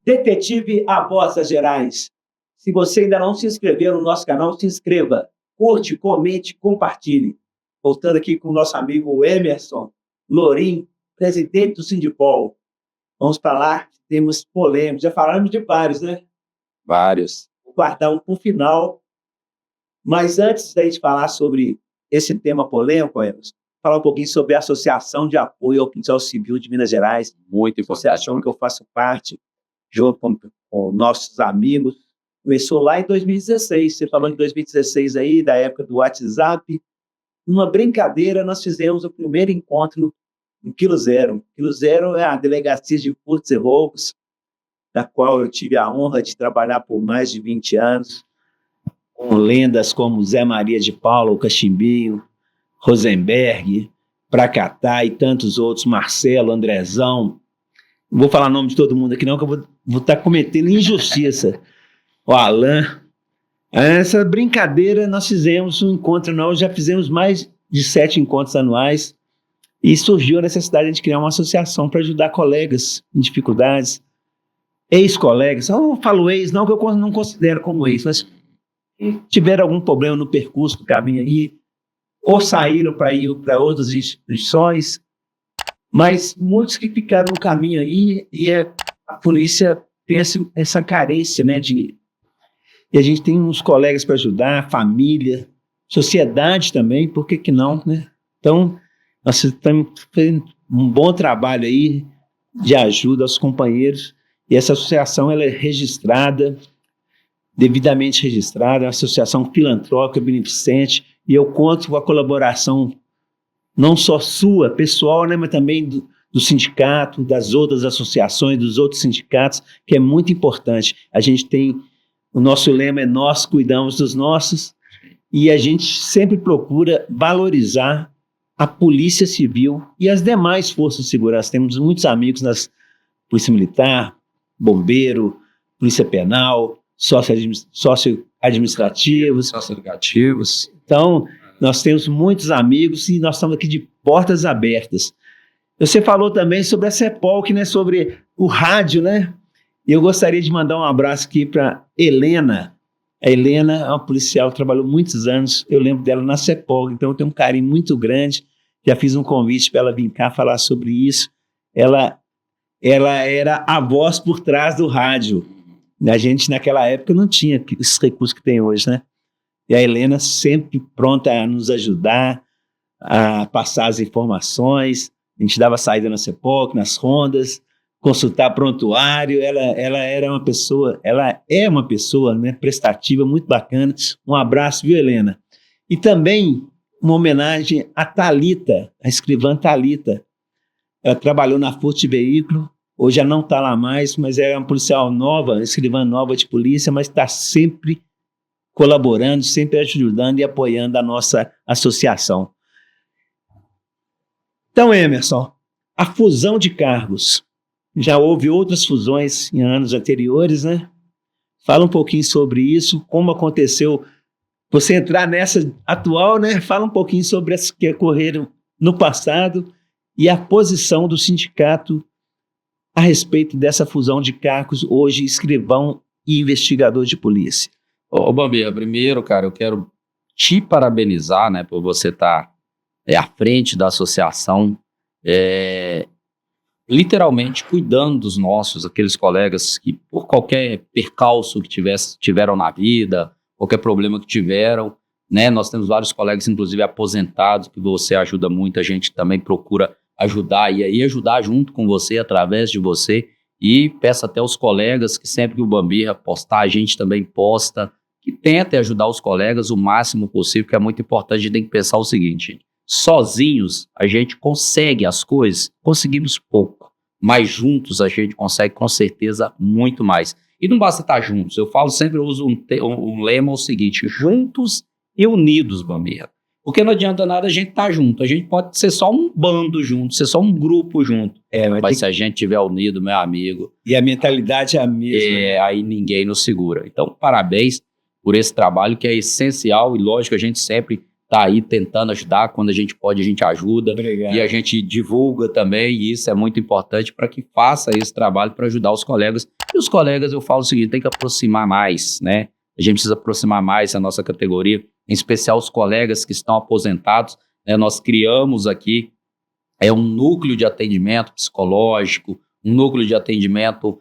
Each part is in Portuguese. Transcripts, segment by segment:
Detetive Amostras Gerais. Se você ainda não se inscreveu no nosso canal, se inscreva. Curte, comente, compartilhe. Voltando aqui com o nosso amigo Emerson Lorim, presidente do Sindipol. Vamos falar, temos polêmicos. Já falamos de vários, né? Vários. Vou guardar um para o final. Mas antes da gente falar sobre esse tema polêmico, Emerson, falar um pouquinho sobre a Associação de Apoio ao Policial Civil de Minas Gerais. Muito importante. Associação que eu faço parte, junto com nossos amigos. Começou lá em 2016. Você falou em 2016 aí, da época do WhatsApp. Numa brincadeira, nós fizemos o primeiro encontro no Quilo Zero. Quilo Zero é a delegacia de furtos e roubos, da qual eu tive a honra de trabalhar por mais de 20 anos, com lendas como Zé Maria de Paula, o Cachimbinho, Rosenberg, Pracatá e tantos outros, Marcelo, Andrezão. Não vou falar o nome de todo mundo aqui não, que eu vou estar cometendo injustiça. O Alain. Essa brincadeira nós fizemos um encontro, nós já fizemos mais de 7 encontros anuais e surgiu a necessidade de criar uma associação para ajudar colegas em dificuldades, ex-colegas. Eu não falo ex, não, que eu não considero como ex, mas que tiveram algum problema no percurso do caminho aí, ou saíram para ir para outras instituições, mas muitos que ficaram no caminho aí, e a polícia tem essa carência, né, e a gente tem uns colegas para ajudar, família, sociedade também, por que não, né? Então, nós estamos fazendo um bom trabalho aí de ajuda aos companheiros, e essa associação ela é registrada, devidamente registrada, é uma associação filantrópica, beneficente, e eu conto com a colaboração não só sua, pessoal, né, mas também do sindicato, das outras associações, dos outros sindicatos, que é muito importante. A gente tem, o nosso lema é nós cuidamos dos nossos, e a gente sempre procura valorizar a Polícia Civil e as demais forças de segurança. Temos muitos amigos nas Polícia Militar, Bombeiro, Polícia Penal, Sócio-administrativos. Então, nós temos muitos amigos e nós estamos aqui de portas abertas. Você falou também sobre a CEPOLC, né, sobre o rádio, né? E eu gostaria de mandar um abraço aqui para Helena. A Helena é uma policial que trabalhou muitos anos, eu lembro dela na CEPOLC, então eu tenho um carinho muito grande. Já fiz um convite para ela vir cá falar sobre isso. Ela era a voz por trás do rádio. A gente, naquela época, não tinha esses recursos que tem hoje, né? E a Helena sempre pronta a nos ajudar, a passar as informações. A gente dava saída na CEPOLC, nas rondas, consultar prontuário. Ela é uma pessoa, né, prestativa, muito bacana. Um abraço, viu, Helena? E também uma homenagem a Thalita, a escrivã Thalita. Ela trabalhou na Furto de Veículo, hoje já não está lá mais, mas é uma policial nova, escrivã nova de polícia, mas está sempre colaborando, sempre ajudando e apoiando a nossa associação. Então, Emerson, a fusão de cargos. Já houve outras fusões em anos anteriores, né? Fala um pouquinho sobre isso, como aconteceu. Você entrar nessa atual, né? Fala um pouquinho sobre as que ocorreram no passado e a posição do sindicato a respeito dessa fusão de cargos, hoje escrivão e investigador de polícia. Ô, Bambi, primeiro, cara, eu quero te parabenizar, né, por você estar à frente da associação, literalmente cuidando dos nossos, aqueles colegas que, por qualquer percalço que tiveram na vida, qualquer problema que tiveram, né, nós temos vários colegas, inclusive aposentados, que você ajuda muito, a gente também procura ajudar e aí ajudar junto com você, através de você, e peço até aos colegas que sempre que o Bambirra postar, a gente também posta, que tenta ajudar os colegas o máximo possível, que é muito importante. A gente tem que pensar o seguinte: sozinhos a gente consegue as coisas, conseguimos pouco, mas juntos a gente consegue com certeza muito mais. E não basta estar juntos, eu falo sempre, eu uso um lema o seguinte: juntos e unidos, Bambirra. Porque não adianta nada a gente estar junto, a gente pode ser só um bando junto, ser só um grupo junto, mas se a gente estiver unido, meu amigo... E a mentalidade é a mesma. Aí ninguém nos segura. Então, parabéns por esse trabalho que é essencial e lógico, a gente sempre está aí tentando ajudar. Quando a gente pode, a gente ajuda. Obrigado. E a gente divulga também, e isso é muito importante para que faça esse trabalho para ajudar os colegas. E os colegas, eu falo o seguinte, tem que aproximar mais, né? A gente precisa aproximar mais a nossa categoria, em especial os colegas que estão aposentados, né? Nós criamos aqui um núcleo de atendimento psicológico, um núcleo de atendimento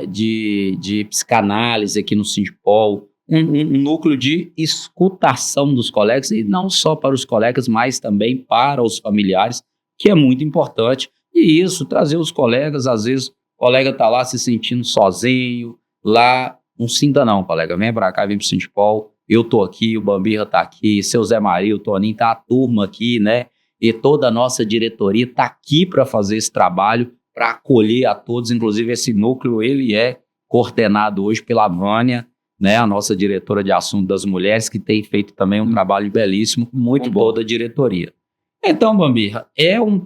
de psicanálise aqui no Sindipol, um núcleo de escutação dos colegas, e não só para os colegas, mas também para os familiares, que é muito importante. E isso, trazer os colegas, às vezes o colega está lá se sentindo sozinho, lá, não sinta não, colega, vem para cá, vem para o Sindipol, eu tô aqui, o Bambirra tá aqui, seu Zé Maria, o Toninho, tá a turma aqui, né? E toda a nossa diretoria tá aqui para fazer esse trabalho, para acolher a todos. Inclusive esse núcleo, ele é coordenado hoje pela Vânia, né, a nossa diretora de assunto das mulheres, que tem feito também um trabalho belíssimo, muito bom, toda a diretoria. Então, Bambirra, é um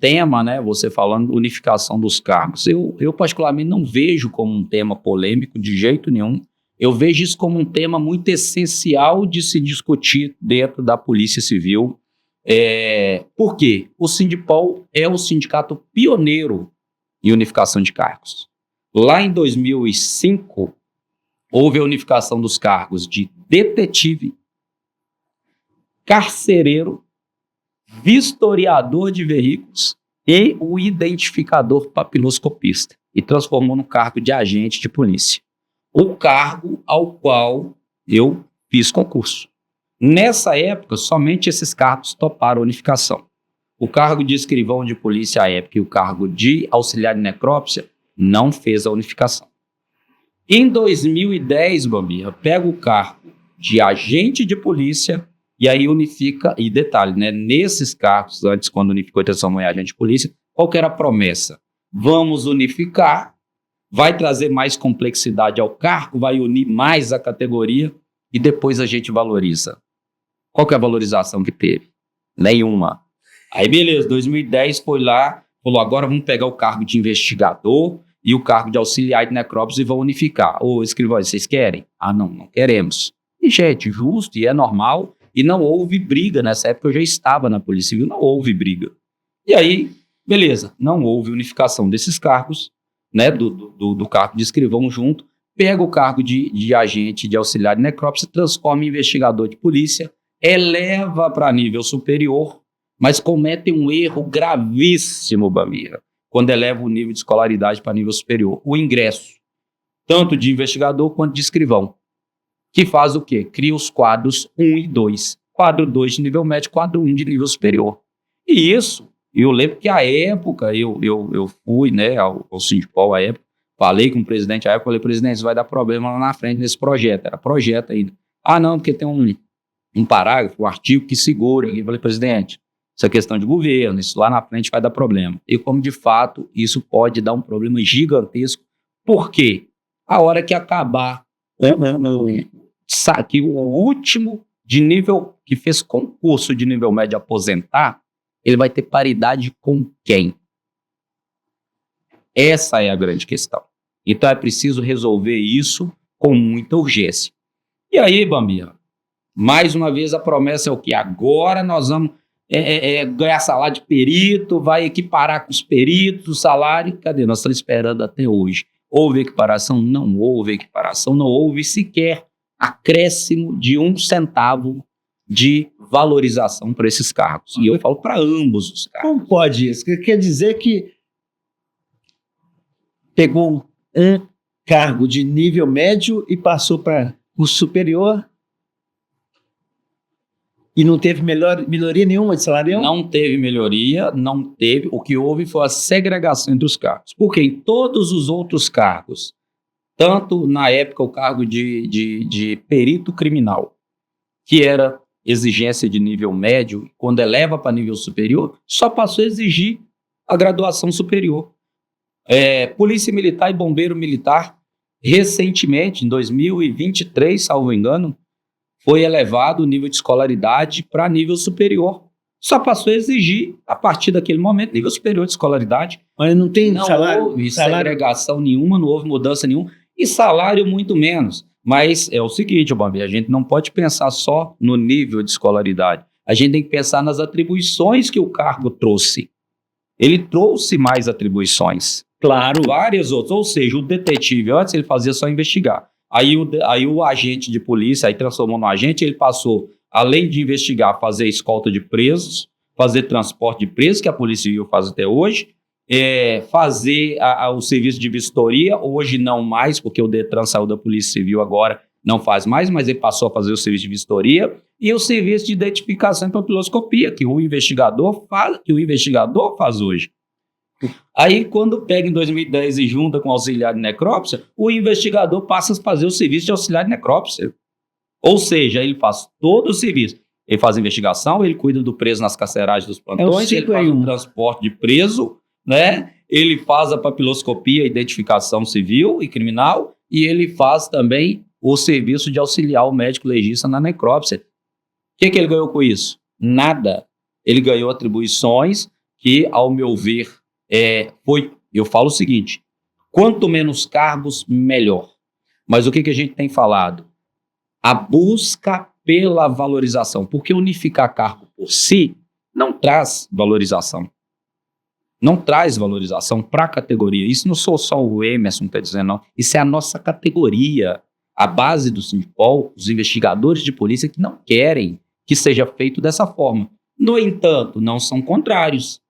tema, né, você falando unificação dos cargos. Eu particularmente não vejo como um tema polêmico de jeito nenhum. Eu vejo isso como um tema muito essencial de se discutir dentro da Polícia Civil. Por quê? O Sindipol é o sindicato pioneiro em unificação de cargos. Lá em 2005, houve a unificação dos cargos de detetive, carcereiro, vistoriador de veículos e o identificador papiloscopista, e transformou no cargo de agente de polícia, o cargo ao qual eu fiz concurso. Nessa época, somente esses cargos toparam a unificação. O cargo de escrivão de polícia à época e o cargo de auxiliar de necrópsia não fez a unificação. Em 2010, Bambirra, pega o cargo de agente de polícia e aí unifica, e detalhe, né, nesses cargos, antes quando unificou a transformou em agente de polícia, qual que era a promessa? Vamos unificar, vai trazer mais complexidade ao cargo, vai unir mais a categoria e depois a gente valoriza. Qual que é a valorização que teve? Nenhuma. Aí beleza, 2010 foi lá, falou, agora vamos pegar o cargo de investigador e o cargo de auxiliar de necrópsia e vão unificar. Ô, escrivães, vocês querem? Ah, não queremos. E, gente, justo, e é normal, e não houve briga. Nessa época eu já estava na Polícia Civil, não houve briga. E aí, beleza, não houve unificação desses cargos, né, do cargo de escrivão junto, pega o cargo de agente de auxiliar de necrópsia, transforma em investigador de polícia, eleva para nível superior, mas comete um erro gravíssimo, Bambirra, quando eleva o nível de escolaridade para nível superior. O ingresso, tanto de investigador quanto de escrivão, que faz o quê? Cria os quadros 1 e 2. Quadro 2 de nível médio, quadro 1 de nível superior. E isso, eu lembro que à época, eu fui, né, ao Sindipol à época, falei com o presidente à época, falei, presidente, isso vai dar problema lá na frente nesse projeto. Era projeto ainda. Ah, não, porque tem um parágrafo, um artigo que segura. Eu falei, presidente, isso é questão de governo, isso lá na frente vai dar problema. E como de fato isso pode dar um problema gigantesco, porque a hora que acabar, que o último de nível, que fez concurso de nível médio aposentar, ele vai ter paridade com quem? Essa é a grande questão. Então é preciso resolver isso com muita urgência. E aí, Bambirra, mais uma vez a promessa é o quê? Agora nós vamos ganhar salário de perito, vai equiparar com os peritos, o salário. Cadê? Nós estamos esperando até hoje. Houve equiparação? Não houve equiparação, não houve sequer acréscimo de 1 centavo de valorização para esses cargos. E eu falo para ambos os cargos. Como pode isso? Quer dizer que pegou um cargo de nível médio e passou para o superior e não teve melhoria nenhuma de salário? Não teve melhoria, não teve. O que houve foi a segregação entre os cargos. Porque em todos os outros cargos, tanto na época o cargo de perito criminal, que era exigência de nível médio, quando eleva para nível superior, só passou a exigir a graduação superior. Polícia Militar e Bombeiro Militar, recentemente, em 2023, salvo engano, foi elevado o nível de escolaridade para nível superior. Só passou a exigir, a partir daquele momento, nível superior de escolaridade. Mas não tem não salário? Houve segregação nenhuma, não houve mudança nenhuma, e salário muito menos. Mas é o seguinte, Bambi, a gente não pode pensar só no nível de escolaridade. A gente tem que pensar nas atribuições que o cargo trouxe. Ele trouxe mais atribuições. Claro. Várias outras. Ou seja, o detetive, antes ele fazia só investigar. Aí o agente de polícia, aí transformou no agente, ele passou, além de investigar, fazer escolta de presos, fazer transporte de presos, que a Polícia Civil faz até hoje, fazer o serviço de vistoria, hoje não mais, porque o Detran saiu da Polícia Civil agora, não faz mais, mas ele passou a fazer o serviço de vistoria e o serviço de identificação e papiloscopia, que o investigador faz hoje. Aí, quando pega em 2010 e junta com o auxiliar de necrópsia, o investigador passa a fazer o serviço de auxiliar de necrópsia. Ou seja, ele faz todo o serviço. Ele faz a investigação, ele cuida do preso nas carceragens dos plantões, ele faz o transporte de preso, né? Ele faz a papiloscopia, identificação civil e criminal, e ele faz também o serviço de auxiliar o médico legista na necrópsia. O que ele ganhou com isso? Nada. Ele ganhou atribuições que, ao meu ver, eu falo o seguinte, quanto menos cargos, melhor. Mas o que a gente tem falado? A busca pela valorização, porque unificar cargo por si não traz valorização. Não traz valorização para a categoria. Isso não sou só o Emerson que está dizendo, não. Isso é a nossa categoria. A base do Sindipol, os investigadores de polícia que não querem que seja feito dessa forma. No entanto, não são contrários.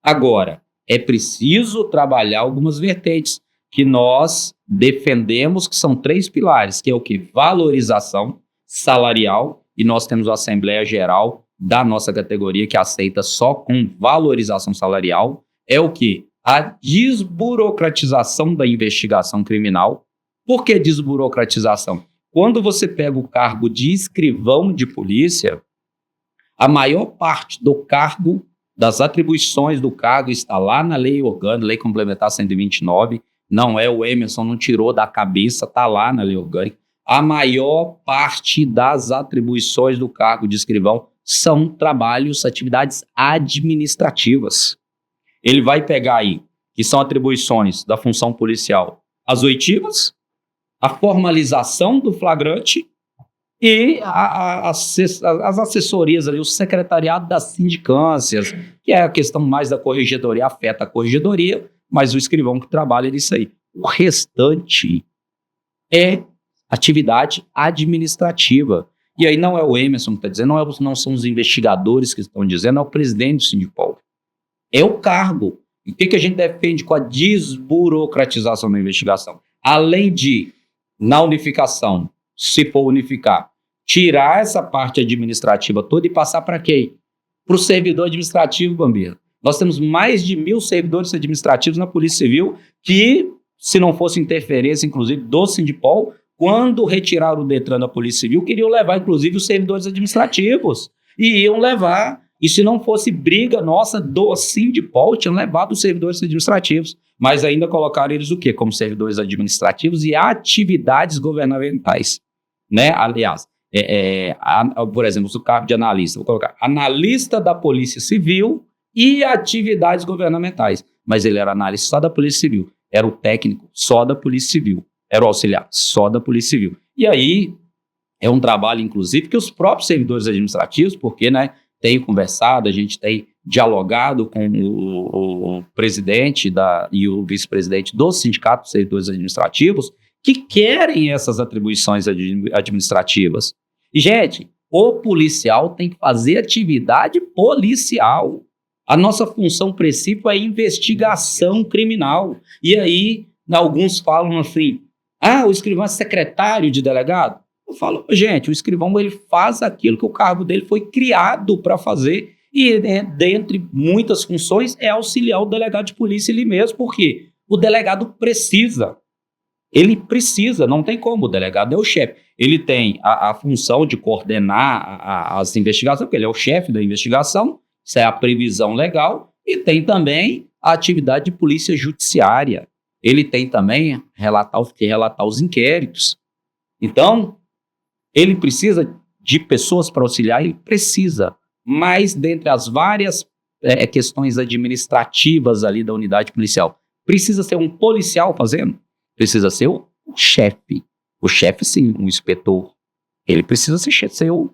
Agora, é preciso trabalhar algumas vertentes que nós defendemos, que são 3 pilares, que é o que? Valorização salarial, e nós temos a Assembleia Geral da nossa categoria que aceita só com valorização salarial. É o que? A desburocratização da investigação criminal. Por que desburocratização? Quando você pega o cargo de escrivão de polícia, a maior parte do cargo, das atribuições do cargo está lá na Lei Orgânica, Lei Complementar 129, não é o Emerson, não tirou da cabeça, está lá na Lei Orgânica. A maior parte das atribuições do cargo de escrivão são trabalhos, atividades administrativas. Ele vai pegar aí, que são atribuições da função policial, as oitivas, a formalização do flagrante e as assessorias ali, o secretariado das sindicâncias, que é a questão mais da corregedoria, afeta a corregedoria, mas o escrivão que trabalha nisso aí. O restante é atividade administrativa. E aí não é o Emerson que está dizendo, não são os investigadores que estão dizendo, é o presidente do Sindipol. É o cargo. E o que a gente defende com a desburocratização da investigação? Além de, na unificação, se for unificar, tirar essa parte administrativa toda e passar para quem? Para o servidor administrativo, Bambira. Nós temos mais de 1.000 servidores administrativos na Polícia Civil que, se não fosse interferência, inclusive, do Sindipol, quando retiraram o Detran da Polícia Civil, queriam levar, inclusive, os servidores administrativos. E iam levar. E se não fosse briga nossa do Sindipol, tinham levado os servidores administrativos. Mas ainda colocaram eles o quê? Como servidores administrativos e atividades governamentais. Né? Aliás, por exemplo, o cargo de analista, vou colocar analista da Polícia Civil e atividades governamentais. Mas ele era analista só da Polícia Civil, era o técnico só da Polícia Civil, era o auxiliar só da Polícia Civil. E aí é um trabalho, inclusive, que os próprios servidores administrativos, porque, né, tenho conversado, a gente tem dialogado com o presidente e o vice-presidente do Sindicato dos Servidores Administrativos, que querem essas atribuições administrativas. E, gente, o policial tem que fazer atividade policial. A nossa função principal é investigação criminal. E aí, alguns falam assim, o escrivão é secretário de delegado. Eu falo, gente, o escrivão ele faz aquilo que o cargo dele foi criado para fazer. E, dentre muitas funções, é auxiliar o delegado de polícia ele mesmo, porque o delegado precisa. Ele precisa, não tem como, o delegado é o chefe. Ele tem a função de coordenar as investigações, porque ele é o chefe da investigação, isso é a previsão legal, e tem também a atividade de polícia judiciária. Ele tem também relatar os inquéritos. Então, ele precisa de pessoas para auxiliar, ele precisa. Mas, dentre as várias questões administrativas ali da unidade policial, precisa ser um policial fazendo? Precisa ser o chefe. O chefe, sim, um inspetor, ele precisa ser um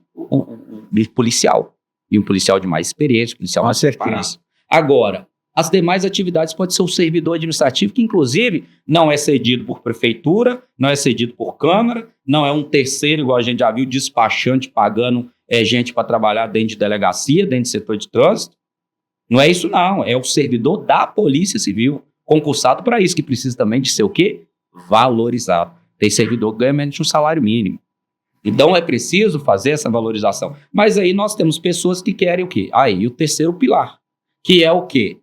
policial. E um policial de mais experiência, um policial mais preparado. Agora, as demais atividades pode ser o servidor administrativo, que inclusive não é cedido por prefeitura, não é cedido por câmara, não é um terceiro, igual a gente já viu, despachante pagando gente para trabalhar dentro de delegacia, dentro do setor de trânsito. Não é isso não, é o servidor da Polícia Civil, concursado para isso, que precisa também de ser o quê? Valorizado. Tem servidor que ganha menos de um salário mínimo. Então é preciso fazer essa valorização. Mas aí nós temos pessoas que querem o quê? Aí o terceiro pilar, que é o quê?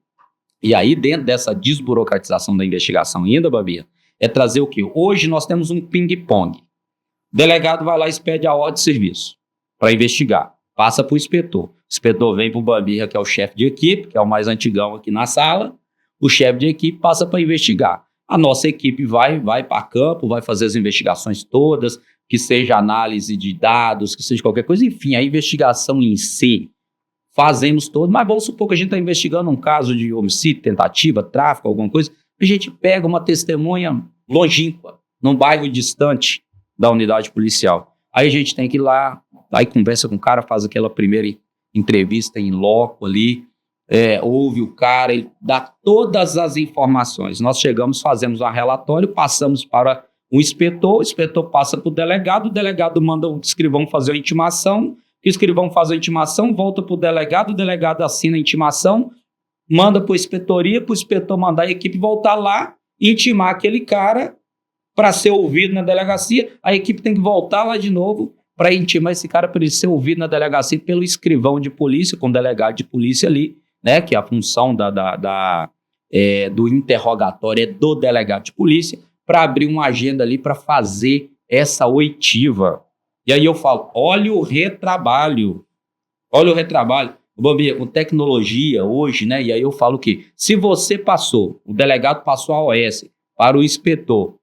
E aí dentro dessa desburocratização da investigação ainda, Babia, é trazer o quê? Hoje nós temos um ping-pong. O delegado vai lá e expede a ordem de serviço para investigar. Passa para o inspetor. O inspetor vem para o Babia, que é o chefe de equipe, que é o mais antigão aqui na sala. O chefe de equipe passa para investigar. A nossa equipe vai para campo, vai fazer as investigações todas, que seja análise de dados, que seja qualquer coisa. Enfim, a investigação em si, fazemos todo. Mas vamos supor que a gente está investigando um caso de homicídio, tentativa, tráfico, alguma coisa. A gente pega uma testemunha longínqua, num bairro distante da unidade policial. Aí a gente tem que ir lá, aí conversa com o cara, faz aquela primeira entrevista em loco ali, ouve o cara, ele dá todas as informações. Nós chegamos, fazemos um relatório, passamos para o inspetor passa para o delegado manda o escrivão fazer a intimação, o escrivão faz a intimação, volta para o delegado assina a intimação, manda para a inspetoria, para o inspetor mandar a equipe voltar lá e intimar aquele cara para ser ouvido na delegacia. A equipe tem que voltar lá de novo para intimar esse cara para ele ser ouvido na delegacia pelo escrivão de polícia, com o delegado de polícia ali, né, que a função do interrogatório é do delegado de polícia, para abrir uma agenda ali para fazer essa oitiva. E aí eu falo, olha o retrabalho. Bambia, com tecnologia hoje, né? E aí eu falo que se você passou, o delegado passou a OS para o inspetor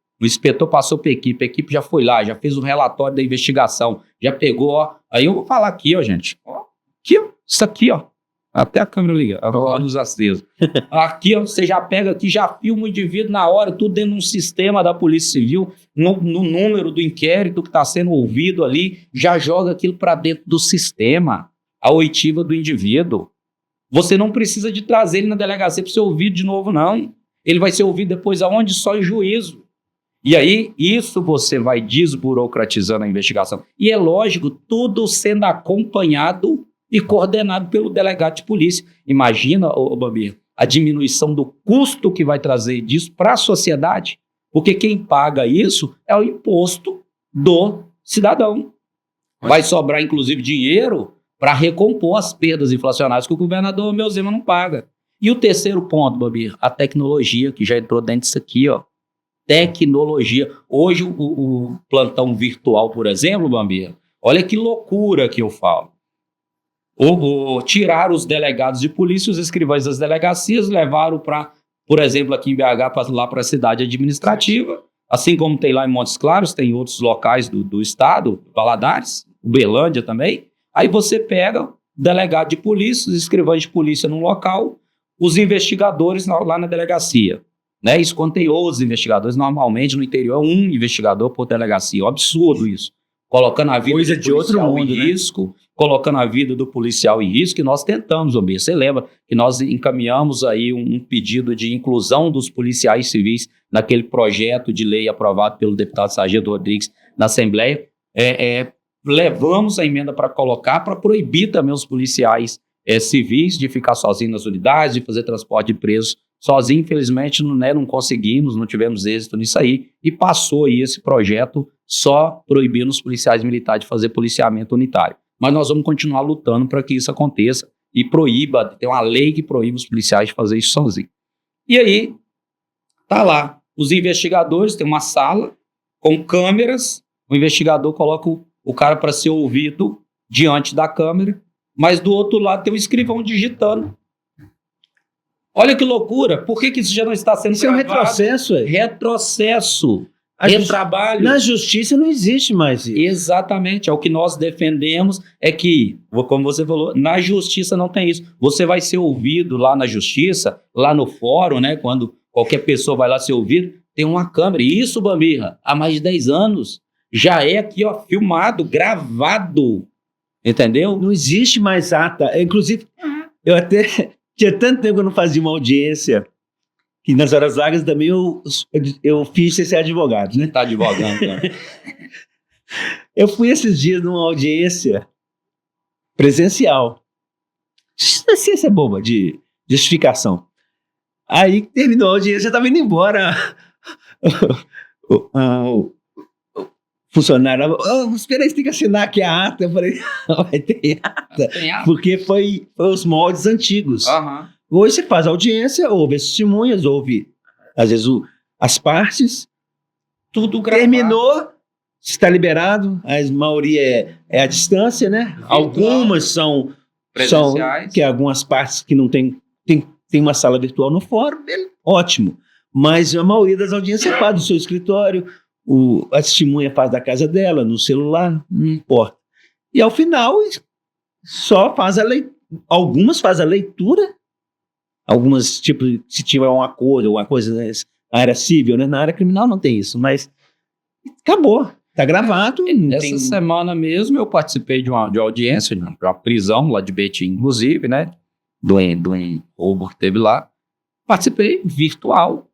passou para a equipe já foi lá, já fez um relatório da investigação, já pegou, ó. Aí eu vou falar aqui, ó, gente. Ó, aqui, ó, isso aqui, ó. Até a câmera liga, a luz acesa. Aqui, ó, você já pega aqui, já filma o indivíduo na hora, tudo dentro de um sistema da Polícia Civil, no número do inquérito que está sendo ouvido ali, já joga aquilo para dentro do sistema, a oitiva do indivíduo. Você não precisa de trazer ele na delegacia para ser ouvido de novo, não. Ele vai ser ouvido depois aonde? Só em juízo. E aí, isso você vai desburocratizando a investigação. E é lógico, tudo sendo acompanhado e coordenado pelo delegado de polícia. Imagina, Bambir, a diminuição do custo que vai trazer disso para a sociedade, porque quem paga isso é o imposto do cidadão. Vai sobrar, inclusive, dinheiro para recompor as perdas inflacionárias que o governador meu Zema não paga. E o terceiro ponto, Bambir, a tecnologia, que já entrou dentro disso aqui, ó. Tecnologia. Hoje, o plantão virtual, por exemplo, Bambir, olha que loucura que eu falo. Tirar os delegados de polícia, os escrivães das delegacias, levaram para, por exemplo, aqui em BH, lá para a cidade administrativa, assim como tem lá em Montes Claros, tem outros locais do estado, Valadares, Uberlândia também. Aí você pega o delegado de polícia, os escrivães de polícia num local, os investigadores lá na delegacia. Né? Isso quando tem outros investigadores, normalmente no interior é um investigador por delegacia. É um absurdo isso. Colocando a vida coisa de outro mundo, em risco, colocando a vida do policial em risco, e nós tentamos, Bambir. Você lembra que nós encaminhamos aí um pedido de inclusão dos policiais civis naquele projeto de lei aprovado pelo deputado Sargento Rodrigues na Assembleia? Levamos a emenda para colocar, para proibir também os policiais civis de ficar sozinhos nas unidades, de fazer transporte de presos sozinho. Infelizmente, não conseguimos, não tivemos êxito nisso aí, e passou aí esse projeto só proibindo os policiais militares de fazer policiamento unitário. Mas nós vamos continuar lutando para que isso aconteça e tem uma lei que proíbe os policiais de fazer isso sozinho. E aí, tá lá, os investigadores, tem uma sala com câmeras, o investigador coloca o cara para ser ouvido diante da câmera, mas do outro lado tem um escrivão digitando. Olha que loucura, por que isso já não está sendo gravado? Isso é um retrocesso. Retrocesso. Retrabalho. Na justiça não existe mais isso. Exatamente, é o que nós defendemos, é que, como você falou, na justiça não tem isso. Você vai ser ouvido lá na justiça, lá no fórum, né, quando qualquer pessoa vai lá ser ouvido, tem uma câmera. E isso, Bambirra, há mais de 10 anos. já é aqui, ó, filmado, gravado, entendeu? Não existe mais ata. Inclusive, eu até tinha tanto tempo que eu não fazia uma audiência, que nas horas vagas também eu fiz ser advogado, né? Tá advogando, né? Eu fui esses dias numa audiência presencial. Ciência boba de justificação. Aí terminou a audiência, eu estava indo embora. O funcionário, espera aí, você tem que assinar aqui a ata. Eu falei, não vai ter ata. Porque foi os moldes antigos. Uhum. Hoje você faz audiência, ouve as testemunhas, ouve, às vezes, as partes. Tudo gravado. Terminou, está liberado. A maioria é à distância, né? Virtual. Algumas são Presenciais. que algumas partes que não tem uma sala virtual no fórum, ótimo. Mas a maioria das audiências faz do seu escritório, a testemunha faz da casa dela, no celular, não importa. E ao final, só faz a leitura. Algumas fazem a leitura, algumas, tipo, se tiver um acordo, alguma coisa na área civil, né? Na área criminal não tem isso, mas acabou. Tá gravado. Essa semana mesmo eu participei de uma audiência, de uma prisão lá de Betim, inclusive, né? Do roubo que teve lá. Participei virtual.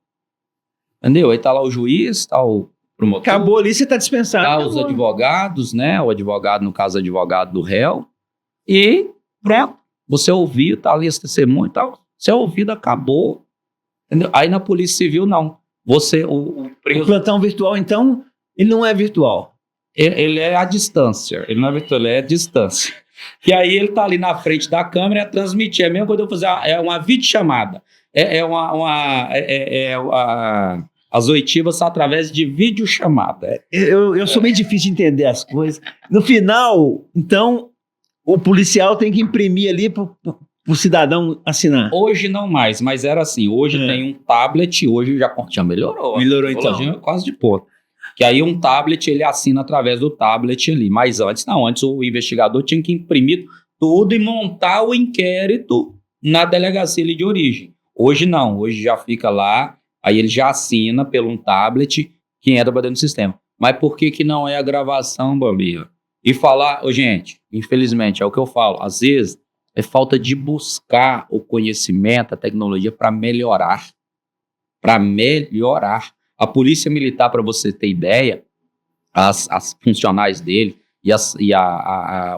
Entendeu? Aí tá lá o juiz, tá o promotor. Acabou ali, você tá dispensado. Tá os advogados, né? O advogado, no caso, advogado do réu. E pronto. Você ouviu, tá ali as testemunhas e tal. Você ouvido, acabou. Entendeu? Aí na Polícia Civil, não. O preso... O plantão virtual, então, ele não é virtual. Ele é à distância. Ele não é virtual, ele é à distância. E aí ele tá ali na frente da câmera e transmitir. É mesmo quando eu fazer uma videochamada. As oitivas são através de videochamada. Eu sou meio difícil de entender as coisas. No final, então, o policial tem que imprimir ali pro cidadão assinar. Hoje não mais, mas era assim. Hoje tem um tablet, hoje já melhorou. Melhorou então. Hoje é quase de ponto. Que aí um tablet, ele assina através do tablet ali. Mas antes não, antes o investigador tinha que imprimir tudo e montar o inquérito na delegacia ali de origem. Hoje não, hoje já fica lá, aí ele já assina pelo um tablet que entra para dentro do sistema. Mas por que não é a gravação, Bambinha? E falar, gente, infelizmente, é o que eu falo, às vezes é falta de buscar o conhecimento, a tecnologia para melhorar. Para melhorar. A Polícia Militar, para você ter ideia, as funcionais dele e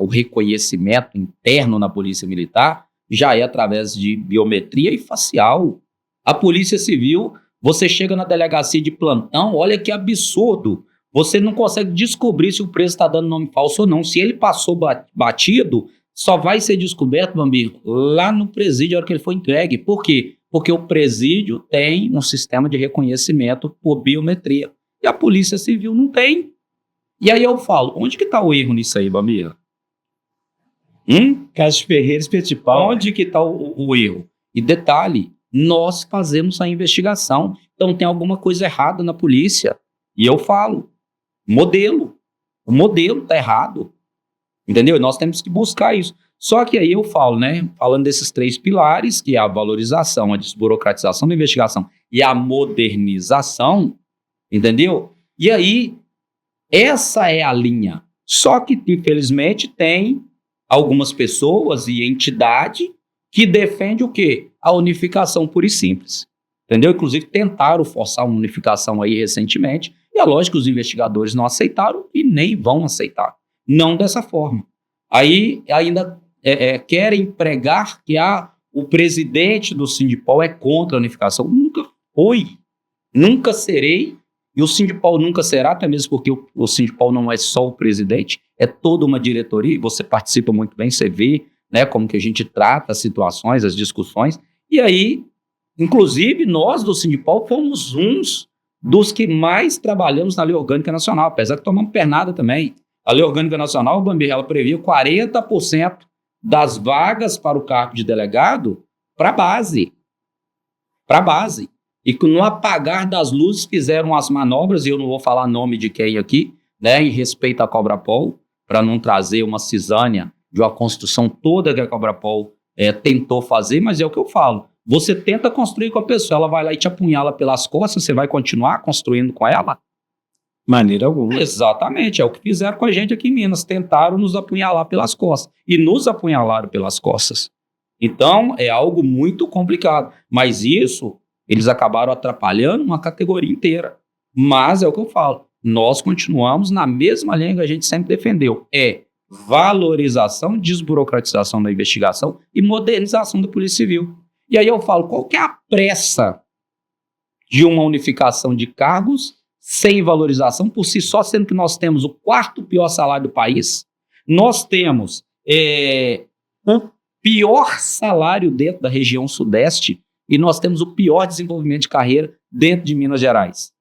o reconhecimento interno na Polícia Militar já é através de biometria e facial. A Polícia Civil, você chega na delegacia de plantão, olha que absurdo. Você não consegue descobrir se o preso está dando nome falso ou não. Se ele passou batido, só vai ser descoberto, Bambino, lá no presídio, a hora que ele for entregue. Por quê? Porque o presídio tem um sistema de reconhecimento por biometria. E a Polícia Civil não tem. E aí eu falo, onde que está o erro nisso aí, Bambino? Caso de Ferreira, Espetipau. Onde que está o erro? E detalhe, nós fazemos a investigação. Então tem alguma coisa errada na polícia. E eu falo, o modelo está errado. Entendeu? Nós temos que buscar isso. Só que aí eu falo, né? Falando desses 3 pilares, que é a valorização, a desburocratização da investigação e a modernização, entendeu? E aí, essa é a linha. Só que, infelizmente, tem algumas pessoas e entidade que defende o quê? A unificação pura e simples. Entendeu? Inclusive, tentaram forçar uma unificação aí recentemente, e é lógico que os investigadores não aceitaram e nem vão aceitar. Não dessa forma. Aí, ainda querem pregar que o presidente do Sindipol é contra a unificação. Nunca foi. Nunca serei. E o Sindipol nunca será, até mesmo porque o Sindipol não é só o presidente, é toda uma diretoria, e você participa muito bem, você vê, né, como que a gente trata as situações, as discussões. E aí, inclusive, nós do Sindipol fomos uns dos que mais trabalhamos na Lei Orgânica Nacional, apesar que tomamos pernada também. A Lei Orgânica Nacional, Bambi, ela previa 40% das vagas para o cargo de delegado para a base. Para a base. E que no apagar das luzes fizeram as manobras, e eu não vou falar nome de quem aqui, né, em respeito à Cobrapol, para não trazer uma cisânia de uma construção toda que a Cobrapol tentou fazer, mas é o que eu falo. Você tenta construir com a pessoa, ela vai lá e te apunhala pelas costas, você vai continuar construindo com ela? Maneira alguma. Exatamente, é o que fizeram com a gente aqui em Minas. Tentaram nos apunhalar pelas costas. E nos apunhalaram pelas costas. Então, é algo muito complicado. Mas isso, eles acabaram atrapalhando uma categoria inteira. Mas é o que eu falo. Nós continuamos na mesma linha que a gente sempre defendeu. É valorização, desburocratização da investigação e modernização da Polícia Civil. E aí eu falo, qual que é a pressa de uma unificação de cargos sem valorização por si só, sendo que nós temos o quarto pior salário do país, nós temos o pior salário dentro da região sudeste e nós temos o pior desenvolvimento de carreira dentro de Minas Gerais.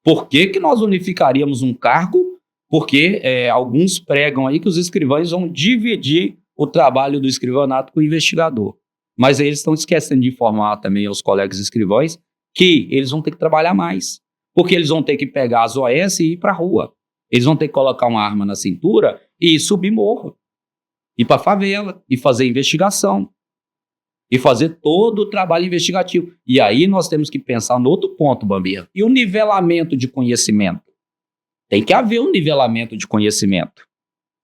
Por que que nós unificaríamos um cargo? Porque alguns pregam aí que os escrivães vão dividir o trabalho do escrivanato com o investigador. Mas aí eles estão esquecendo de informar também aos colegas escrivães que eles vão ter que trabalhar mais. Porque eles vão ter que pegar as OS e ir para a rua. Eles vão ter que colocar uma arma na cintura e subir morro. Ir para a favela e fazer investigação. E fazer todo o trabalho investigativo. E aí nós temos que pensar no outro ponto, Bambira. E o nivelamento de conhecimento? Tem que haver um nivelamento de conhecimento.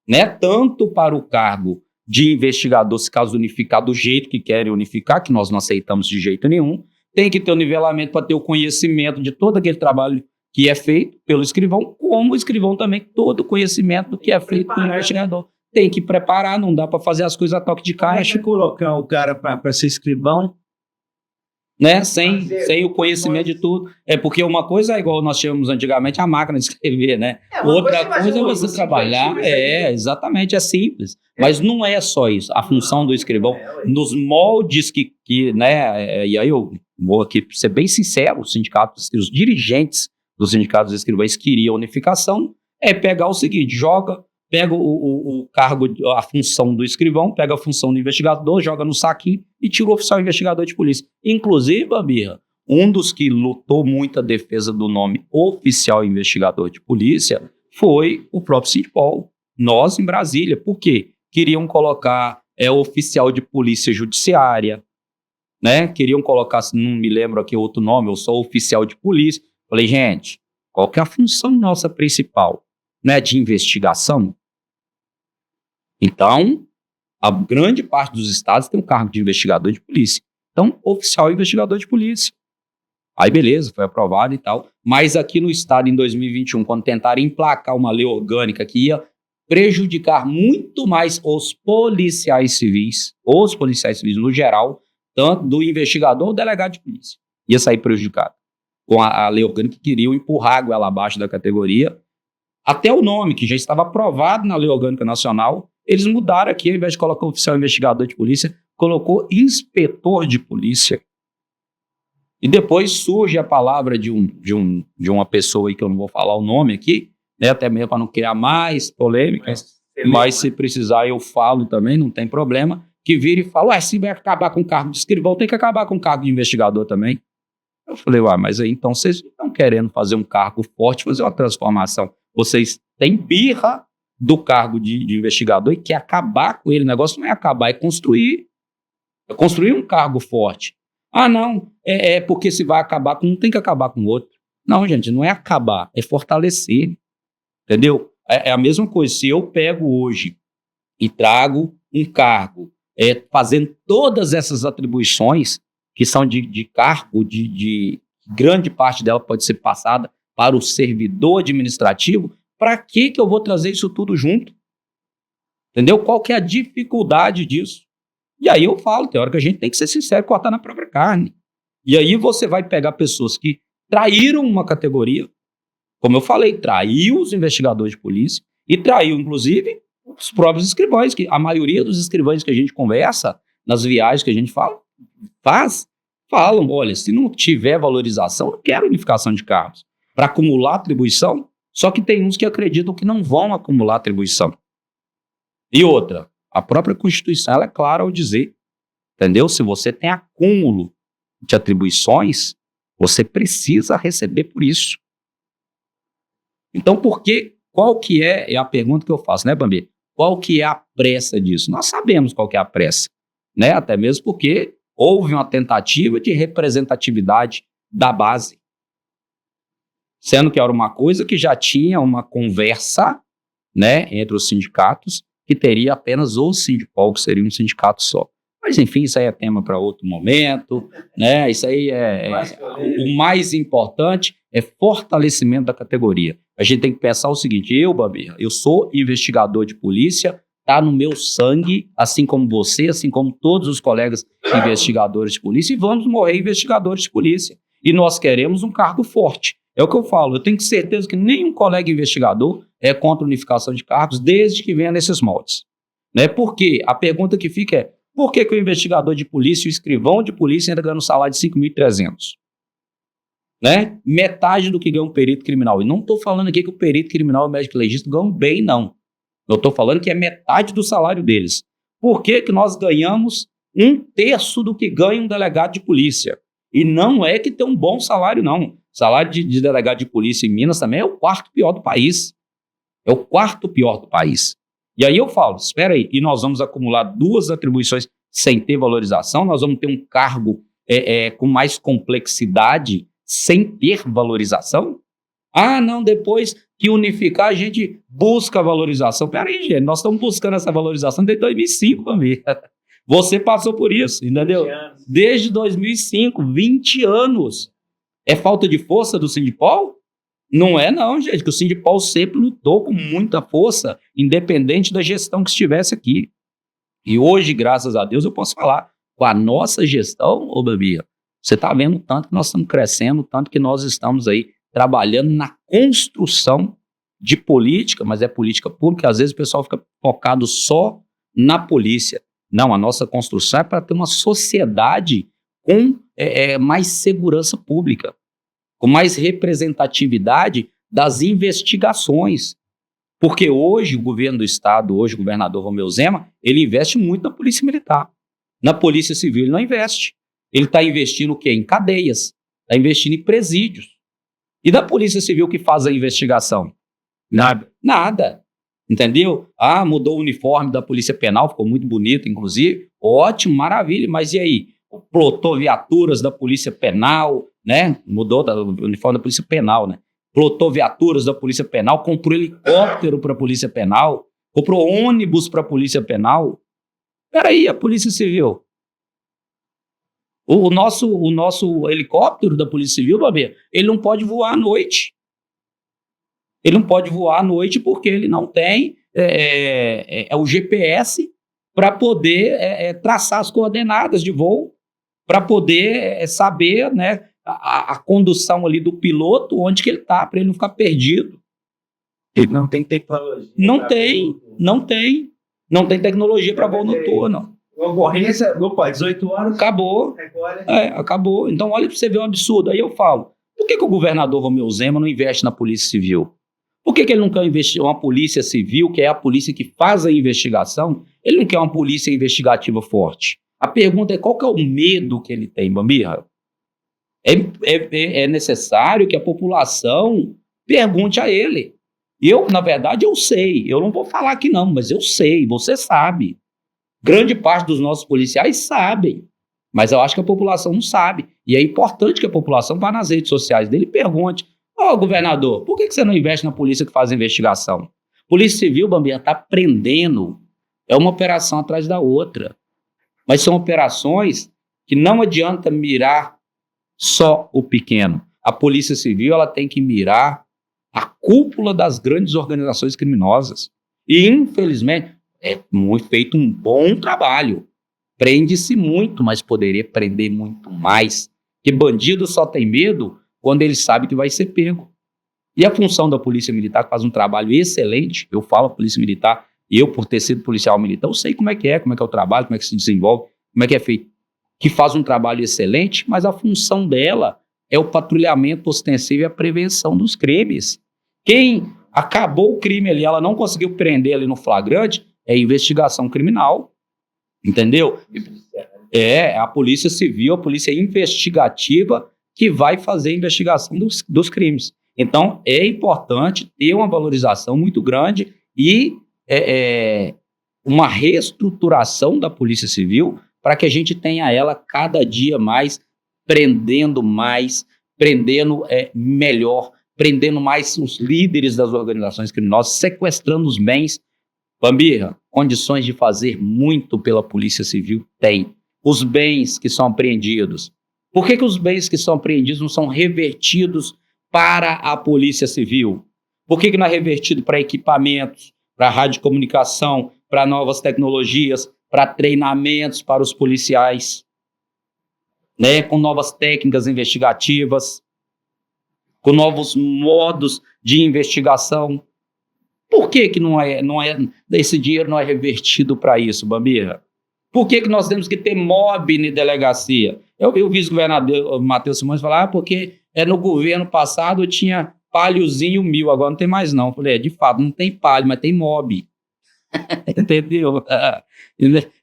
Né? Tanto para o cargo de investigador, se caso unificar do jeito que querem unificar, que nós não aceitamos de jeito nenhum, tem que ter um nivelamento para ter o conhecimento de todo aquele trabalho que é feito pelo escrivão, como o escrivão também todo o conhecimento do que é feito pelo investigador. Tem que preparar, não dá para fazer as coisas a toque de caixa. Colocar o cara para ser escrivão, né? Sem o conhecimento de tudo. É porque uma coisa é igual nós tínhamos antigamente a máquina de escrever, né? Outra coisa é você trabalhar. Exatamente, é simples. Mas não é só isso. A função do escrivão, nos moldes que né? E aí eu vou aqui ser bem sincero, os dirigentes dos sindicatos de escrivães queriam unificação, pegar o seguinte, pega o cargo, a função do escrivão, pega a função do investigador, joga no saquinho e tira o oficial investigador de polícia. Inclusive, Bambira, um dos que lutou muito a defesa do nome oficial investigador de polícia foi o próprio Sindipol. Nós, em Brasília. Por quê? Queriam colocar oficial de polícia judiciária, né? Queriam colocar, não me lembro aqui outro nome, eu sou oficial de polícia. Falei, gente, qual que é a função nossa principal? Não é de investigação? Então, a grande parte dos estados tem um cargo de investigador de polícia. Então, oficial investigador de polícia. Aí, beleza, foi aprovado e tal. Mas aqui no estado, em 2021, quando tentaram emplacar uma lei orgânica que ia prejudicar muito mais os policiais civis no geral, tanto do investigador ou delegado de polícia, ia sair prejudicado. Com a lei orgânica que queriam empurrar a goela abaixo da categoria. Até o nome, que já estava aprovado na lei orgânica nacional, eles mudaram aqui, ao invés de colocar oficial investigador de polícia, colocou inspetor de polícia. E depois surge a palavra de uma pessoa aí, que eu não vou falar o nome aqui, né, até mesmo para não criar mais polêmicas, mas se precisar eu falo também, não tem problema, que vira e fala, se vai acabar com o cargo de escrivão, tem que acabar com o cargo de investigador também. Eu falei, mas aí então vocês estão querendo fazer um cargo forte, fazer uma transformação. Vocês têm birra do cargo de investigador e quer acabar com ele. O negócio não é acabar, é construir. É construir um cargo forte. Não, porque se vai acabar com um, tem que acabar com o outro. Não, gente, não é acabar, é fortalecer. Entendeu? É a mesma coisa. Se eu pego hoje e trago um cargo, fazendo todas essas atribuições, que são de cargo, de grande parte dela pode ser passada para o servidor administrativo, para que eu vou trazer isso tudo junto? Entendeu? Qual que é a dificuldade disso? E aí eu falo, tem hora que a gente tem que ser sincero e cortar na própria carne. E aí você vai pegar pessoas que traíram uma categoria, como eu falei, traiu os investigadores de polícia e traiu, inclusive, os próprios escrivães, que a maioria dos escrivães que a gente conversa, nas viagens que a gente falam, olha, se não tiver valorização, eu não quero unificação de cargos. Para acumular atribuição, só que tem uns que acreditam que não vão acumular atribuição. E outra, a própria Constituição ela é clara ao dizer, entendeu? Se você tem acúmulo de atribuições, você precisa receber por isso. Então, qual que é a pergunta que eu faço, né, Bambi? Qual que é a pressa disso? Nós sabemos qual que é a pressa, né? Até mesmo porque houve uma tentativa de representatividade da base. sendo que era uma coisa que já tinha uma conversa, né, entre os sindicatos, que teria apenas o Sindipol, que seria um sindicato só. Mas, enfim, isso aí é tema para outro momento, né? Isso aí o mais importante é fortalecimento da categoria. A gente tem que pensar o seguinte: Babi, eu sou investigador de polícia, está no meu sangue, assim como você, assim como todos os colegas investigadores de polícia, e vamos morrer investigadores de polícia. E nós queremos um cargo forte. É o que eu falo, eu tenho certeza que nenhum colega investigador é contra a unificação de cargos, desde que venha nesses moldes. Né? Porque a pergunta que fica é: por que o investigador de polícia e o escrivão de polícia ainda ganham um salário de 5.300? Né? Metade do que ganha um perito criminal. E não estou falando aqui que o perito criminal e o médico legista ganham bem, não. Eu estou falando que é metade do salário deles. Por que nós ganhamos 1/3 do que ganha um delegado de polícia? E não é que tem um bom salário, não. O salário de delegado de polícia em Minas também é o 4º pior do país. É o 4º pior do país. E aí eu falo, espera aí, e nós vamos acumular 2 atribuições sem ter valorização, nós vamos ter um cargo com mais complexidade sem ter valorização? Ah, não, depois que unificar a gente busca a valorização. Espera aí, gente, nós estamos buscando essa valorização desde 2005, família. Você passou por isso, entendeu? Desde 2005, 20 anos. É falta de força do Sindipol? Não é não, gente, que o Sindipol sempre lutou com muita força, independente da gestão que estivesse aqui. E hoje, graças a Deus, eu posso falar, com a nossa gestão, Babi, você está vendo o tanto que nós estamos crescendo, o tanto que nós estamos aí trabalhando na construção de política, mas é política pública, às vezes o pessoal fica focado só na polícia. Não, a nossa construção é para ter uma sociedade com mais segurança pública, com mais representatividade das investigações. Porque hoje o governo do estado, hoje o governador Romeu Zema, ele investe muito na polícia militar. Na polícia civil ele não investe. Ele está investindo o quê? Em cadeias, está investindo em presídios. E da polícia civil que faz a investigação? Nada. Entendeu? Ah, mudou o uniforme da polícia penal, ficou muito bonito, inclusive. Ótimo, maravilha, mas e aí? Plotou viaturas da polícia penal, né? Mudou o uniforme da polícia penal, né? Plotou viaturas da polícia penal, comprou helicóptero para a polícia penal, comprou ônibus para a polícia penal. Peraí, a polícia civil. O nosso helicóptero da polícia civil, Babi, ele não pode voar à noite. Ele não pode voar à noite porque ele não tem o GPS para poder traçar as coordenadas de voo, para poder saber, né, a condução ali do piloto, onde que ele está, para ele não ficar perdido. Ele não tem tecnologia. Não tem tecnologia para voo noturno. Uma ocorrência, opa, 18 horas. Acabou. Acabou. Então, olha para você ver um absurdo. Aí eu falo, por que o governador Romeu Zema não investe na polícia civil? Por que ele não quer investir uma polícia civil, que é a polícia que faz a investigação? Ele não quer uma polícia investigativa forte. A pergunta é, qual que é o medo que ele tem, Bambirra? É necessário que a população pergunte a ele. Na verdade, eu sei. Eu não vou falar aqui não, mas eu sei, você sabe. Grande parte dos nossos policiais sabem, mas eu acho que a população não sabe. E é importante que a população vá nas redes sociais dele e pergunte: governador, por que você não investe na polícia que faz a investigação? Polícia Civil, Bambinha, está prendendo. É uma operação atrás da outra. Mas são operações que não adianta mirar só o pequeno. A Polícia Civil ela tem que mirar a cúpula das grandes organizações criminosas. E, infelizmente, feito um bom trabalho. Prende-se muito, mas poderia prender muito mais. Porque bandido só tem medo quando ele sabe que vai ser pego. E a função da Polícia Militar, que faz um trabalho excelente, eu falo a Polícia Militar, eu, por ter sido policial militar, eu sei como é o trabalho, como é que se desenvolve, como é que é feito. Que faz um trabalho excelente, mas a função dela é o patrulhamento ostensivo e a prevenção dos crimes. Quem acabou o crime ali, ela não conseguiu prender ali no flagrante, é investigação criminal, entendeu? É a Polícia Civil, a Polícia Investigativa, que vai fazer a investigação dos crimes. Então, é importante ter uma valorização muito grande e uma reestruturação da Polícia Civil para que a gente tenha ela cada dia mais, prendendo melhor, prendendo mais os líderes das organizações criminosas, sequestrando os bens. Bambirra, condições de fazer muito pela Polícia Civil tem. Os bens que são apreendidos. Por que os bens que são apreendidos não são revertidos para a Polícia Civil? Por que não é revertido para equipamentos, para radiocomunicação, para novas tecnologias, para treinamentos para os policiais, né, com novas técnicas investigativas, com novos modos de investigação? Por que esse dinheiro não é revertido para isso, Bambirra? Por que nós temos que ter mob na delegacia? Eu vi o vice-governador Matheus Simões falar, porque no governo passado tinha palhozinho 1000, agora não tem mais não. Eu falei, de fato, não tem palho, mas tem mob. Entendeu?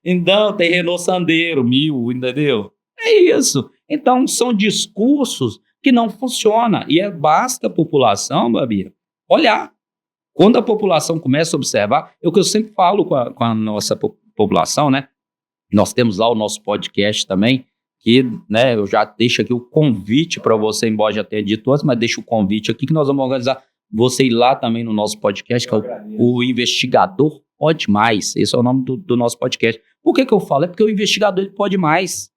Então, tem Renault Sandero 1000, entendeu? É isso. Então, são discursos que não funcionam. E basta a população, Bambirra, olhar. Quando a população começa a observar, é o que eu sempre falo com a nossa população, né? Nós temos lá o nosso podcast também, que, né, eu já deixo aqui o convite para você, embora já tenha dito antes, mas deixo o convite aqui que nós vamos organizar você ir lá também no nosso podcast, que é o Investigador Pode Mais. Esse é o nome do nosso podcast. Por que eu falo? É porque o investigador ele pode mais.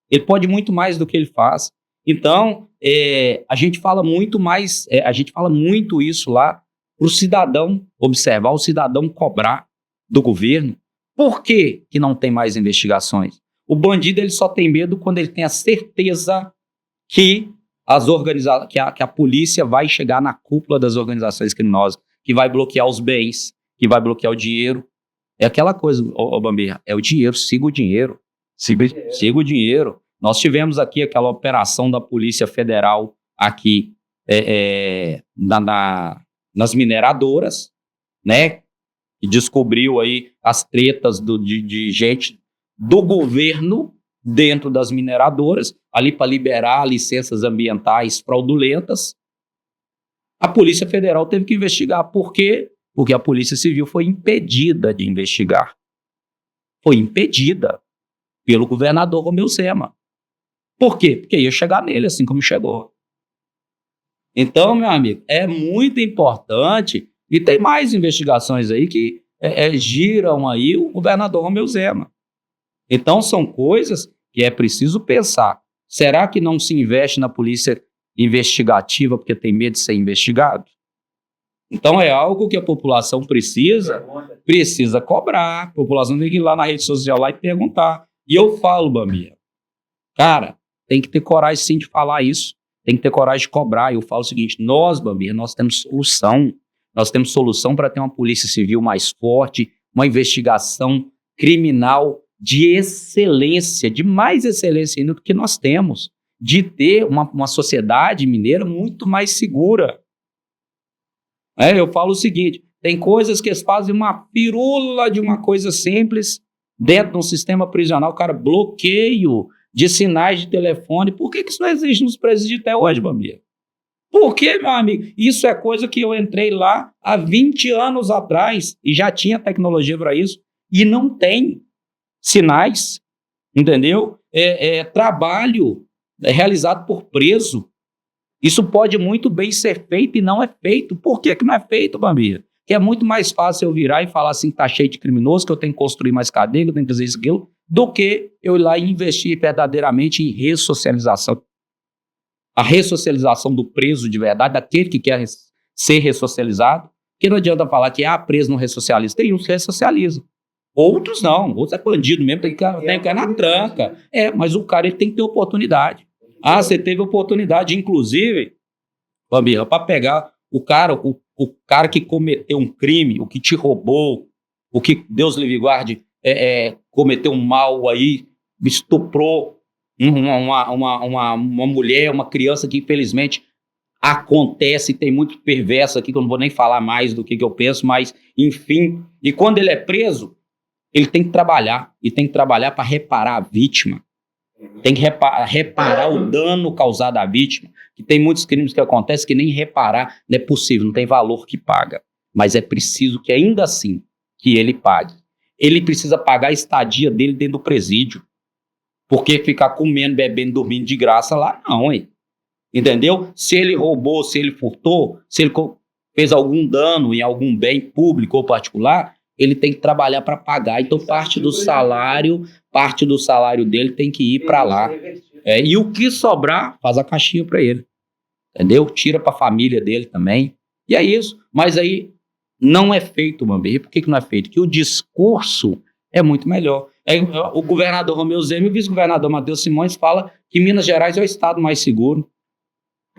Ele pode muito mais do que ele faz. Então, a gente fala muito mais, a gente fala muito isso lá para o cidadão observar, o cidadão cobrar do governo. Por que não tem mais investigações? O bandido ele só tem medo quando ele tem a certeza que a polícia vai chegar na cúpula das organizações criminosas, que vai bloquear os bens, que vai bloquear o dinheiro. É aquela coisa, Bambirra, é o dinheiro, siga o dinheiro. Siga o dinheiro. Nós tivemos aqui aquela operação da Polícia Federal aqui nas mineradoras, né? E descobriu aí as tretas de gente do governo dentro das mineradoras, ali para liberar licenças ambientais fraudulentas. A Polícia Federal teve que investigar. Por quê? Porque a Polícia Civil foi impedida de investigar. Foi impedida pelo governador Romeu Zema. Por quê? Porque ia chegar nele assim como chegou. Então, meu amigo, é muito importante, e tem mais investigações aí que giram aí o governador Romeu Zema. Então, são coisas que é preciso pensar. Será que não se investe na polícia investigativa porque tem medo de ser investigado? Então, é algo que a população precisa cobrar. A população tem que ir lá na rede social lá e perguntar. E eu falo, Bambirra, cara, tem que ter coragem sim de falar isso. Tem que ter coragem de cobrar. Eu falo o seguinte, nós, Bambirra, nós temos solução. Nós temos solução para ter uma polícia civil mais forte, uma investigação criminal de excelência, de mais excelência ainda do que nós temos, de ter uma sociedade mineira muito mais segura. Eu falo o seguinte, tem coisas que eles fazem uma firula de uma coisa simples dentro de um sistema prisional, cara, bloqueio de sinais de telefone. Por que isso não existe nos presídios até hoje, Bambirra? Por que, meu amigo? Isso é coisa que eu entrei lá há 20 anos atrás e já tinha tecnologia para isso e não tem sinais, entendeu? Trabalho realizado por preso. Isso pode muito bem ser feito e não é feito. Por que não é feito, Bambirra? Que é muito mais fácil eu virar e falar assim que tá cheio de criminoso, que eu tenho que construir mais cadeia, que eu tenho que fazer isso, aquilo, do que eu ir lá e investir verdadeiramente em ressocialização. A ressocialização do preso de verdade, daquele que quer ser ressocializado, porque não adianta falar que preso não ressocializa. Tem uns que ressocializam. Outros não. Outros é bandido mesmo, tem que ir na tranca. Mas o cara ele tem que ter oportunidade. Você teve oportunidade, inclusive, Bambirra, para pegar o cara que cometeu um crime, o que te roubou, o que, Deus lhe guarde, cometeu um mal aí, estuprou uma mulher, uma criança que infelizmente acontece, tem muito perverso aqui, que eu não vou nem falar mais do que eu penso, mas enfim, e quando ele é preso, ele tem que trabalhar, e tem que trabalhar para reparar a vítima, tem que reparar o dano causado à vítima, que tem muitos crimes que acontecem que nem reparar não é possível, não tem valor que paga, mas é preciso que ainda assim, que ele pague. Ele precisa pagar a estadia dele dentro do presídio, porque ficar comendo, bebendo, dormindo de graça lá, não, hein? entendeu? Se ele roubou, se ele furtou, se ele fez algum dano em algum bem público ou particular, ele tem que trabalhar para pagar. Então, parte do salário dele tem que ir para lá. E o que sobrar, faz a caixinha para ele, entendeu? Tira para a família dele também. E é isso. Mas aí não é feito, Bambi. Por que não é feito? Porque o discurso é muito melhor. O governador Romeu Zema e o vice-governador Matheus Simões falam que Minas Gerais é o estado mais seguro.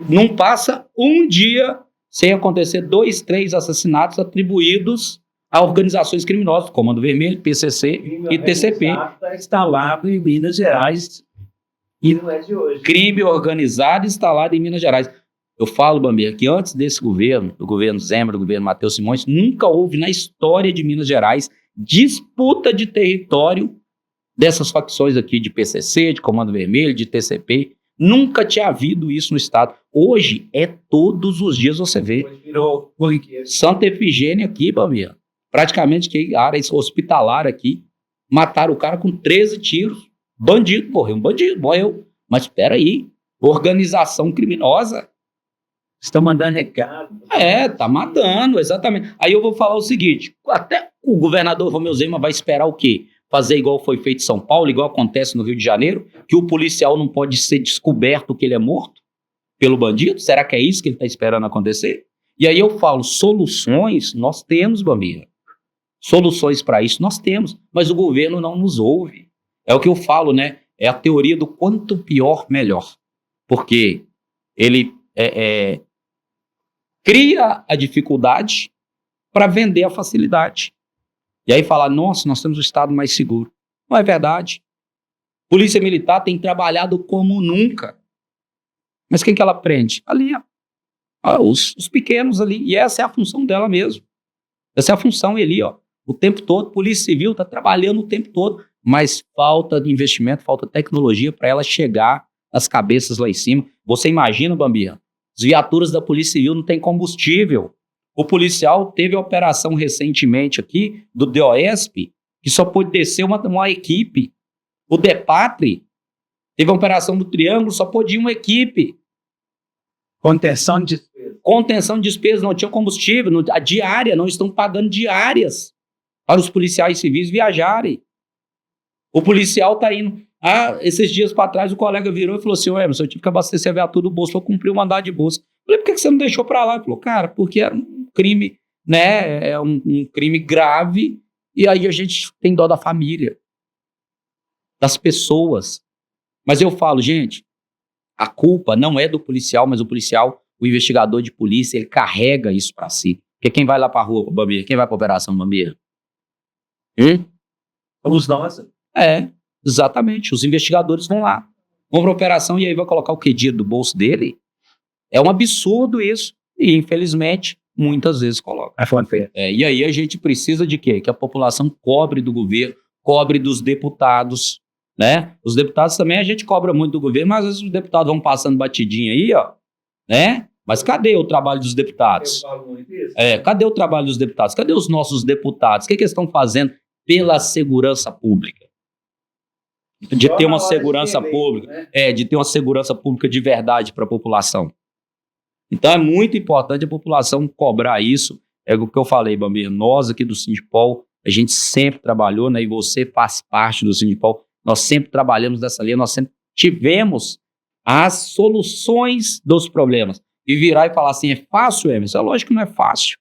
Não passa um dia sem acontecer 2, 3 assassinatos atribuídos a organizações criminosas, Comando Vermelho, PCC e TCP. Está instalado em Minas Gerais e não é de hoje. Crime organizado instalado em Minas Gerais. Eu falo, Bambi, que antes desse governo, do governo Zema, do governo Matheus Simões, nunca houve na história de Minas Gerais disputa de território dessas facções aqui de PCC, de Comando Vermelho, de TCP. Nunca tinha havido isso no estado. Hoje é todos os dias você vê. Santa Efigênia aqui, Bambi, praticamente que área hospitalar aqui, mataram o cara com 13 tiros. Bandido, morreu. Mas espera aí, organização criminosa. Estão mandando recado. Tá matando, exatamente. Aí eu vou falar o seguinte, até o governador Romeu Zema vai esperar o quê? Fazer igual foi feito em São Paulo, igual acontece no Rio de Janeiro, que o policial não pode ser descoberto que ele é morto pelo bandido? Será que é isso que ele está esperando acontecer? E aí eu falo, soluções nós temos, Bambi. Soluções para isso nós temos, mas o governo não nos ouve. É o que eu falo, né? É a teoria do quanto pior, melhor. Porque ele cria a dificuldade para vender a facilidade. E aí fala, nossa, nós temos o estado mais seguro. Não é verdade. Polícia Militar tem trabalhado como nunca. Mas quem que ela prende? Ali, ó. Os pequenos ali. E essa é a função dela mesmo. Essa é a função ali, ó. O tempo todo, Polícia Civil está trabalhando o tempo todo, mas falta de investimento, falta de tecnologia para ela chegar às cabeças lá em cima. Você imagina, Bambinha, as viaturas da Polícia Civil não têm combustível. O policial teve a operação recentemente aqui, do DOESP, que só pôde descer uma equipe. O DEPATRE teve a operação do Triângulo, só pôde ir uma equipe. Contenção de despesa. Contenção de despesas, não tinha combustível, a diária, não estão pagando diárias para os policiais civis viajarem. O policial está indo. Esses dias para trás o colega virou e falou assim, Emerson, eu tive que abastecer a viatura do bolso para cumprir o mandado de bolsa. Eu falei, por que você não deixou para lá? Ele falou, cara, porque era um crime, né? É um crime grave e aí a gente tem dó da família, das pessoas. Mas eu falo, gente, a culpa não é do policial, mas o policial, o investigador de polícia, ele carrega isso para si. Porque quem vai lá para a rua, Bambi? Quem vai para a operação, Bambi? Somos nós. Exatamente. Os investigadores vão lá, vão para a operação e aí vai colocar o QD do bolso dele. É um absurdo isso. E, infelizmente, muitas vezes coloca. E aí a gente precisa de quê? Que a população cobre do governo, cobre dos deputados, né? Os deputados também a gente cobra muito do governo, mas às vezes os deputados vão passando batidinha aí, ó, né? Mas cadê o trabalho dos deputados? Cadê o trabalho dos deputados? Cadê os nossos deputados? O que eles estão fazendo pela segurança pública? De ter uma segurança pública, de ter uma segurança pública de verdade para a população. Então é muito importante a população cobrar isso. É o que eu falei, Bambi, nós aqui do Sindipol, a gente sempre trabalhou, né, e você faz parte do Sindipol, nós sempre trabalhamos dessa linha, nós sempre tivemos as soluções dos problemas. E virar e falar assim, é fácil, Emerson? É lógico que não é fácil.